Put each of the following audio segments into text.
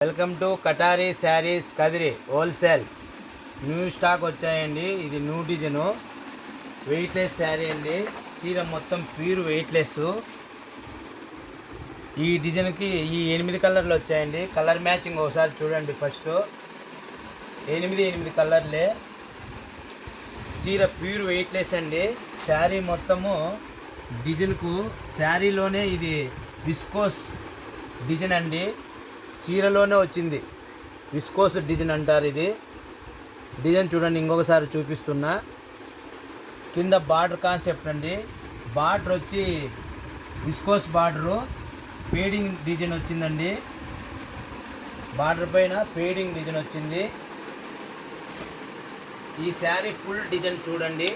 Welcome to కటారీ saris Kadiri wholesale. New stock వచ్చాయండి. ఇది new design, weightless sari అండి. చీర మొత్తం ప్యూర్ వెయిట్లెస్. ఈ డిజైన్కి ఈ 8 కలర్లు వచ్చాయండి. కలర్ మ్యాచింగ్ ఒకసారి చూడండి. ఫస్ట్ 8 కలర్లే. చీర ప్యూర్ వెయిట్లెస్ అండి. శారీ మొత్తము డిజైన్కు శారీలోనే ఇది విస్కోస్ డిజైన్ అండి. చీరలోనే వచ్చింది. విస్కోస్ డిజైన్ అంటారు. ఇది డిజైన్ చూడండి, ఇంకొకసారి చూపిస్తున్నా. కింద బార్డర్ కాన్సెప్ట్ అండి. బార్డర్ వచ్చి విస్కోస్ బార్డరు, ఫేడింగ్ డిజైన్ వచ్చిందండి. బార్డర్ పైన ఫేడింగ్ డిజైన్ వచ్చింది. ఈ శారీ ఫుల్ డిజైన్ చూడండి.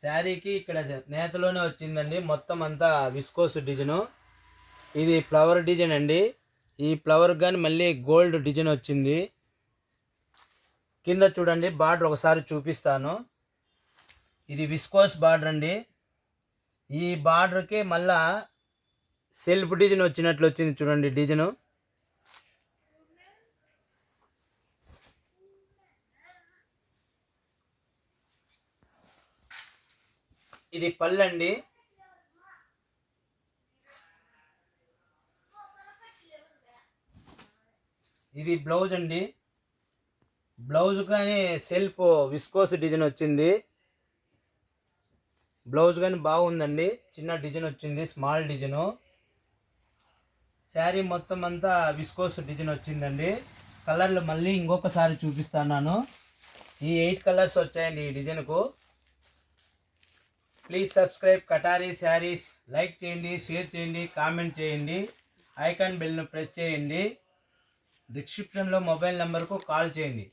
శారీకి ఇక్కడ నేతలోనే వచ్చిందండి. మొత్తం అంతా విస్కోస్ డిజైను. ఇది ఫ్లవర్ డిజైన్ అండి. ఈ ఫ్లవర్ కానీ మళ్ళీ గోల్డ్ డిజైన్ వచ్చింది. కింద చూడండి, బార్డర్ ఒకసారి చూపిస్తాను. ఇది విస్కోస్ బార్డర్ అండి. ఈ బార్డర్కి మళ్ళా సెల్ఫ్ డిజైన్ వచ్చినట్లు వచ్చింది చూడండి డిజైను. ఇది పళ్ళండి. ఇది బ్లౌజ్ అండి. బ్లౌజ్ కానీ సెల్ఫ్ విస్కోస్ డిజైన్ వచ్చింది. బ్లౌజ్ కానీ బాగుందండి. చిన్న డిజైన్ వచ్చింది, స్మాల్ డిజైను. శారీ మొత్తం అంతా విస్కోస్ డిజైన్ వచ్చిందండి. కలర్లు మళ్ళీ ఇంకొకసారి చూపిస్తున్నాను. ఈ 8 కలర్స్ వచ్చాయండి ఈ డిజైన్కు. Please subscribe కటారీ saris. లైక్ చేయండి, షేర్ చేయండి, కామెంట్ చేయండి. ఐకాన్ బెల్ను ప్రెస్ చేయండి. డిస్క్రిప్షన్లో మొబైల్ నెంబర్కు కాల్ చేయండి.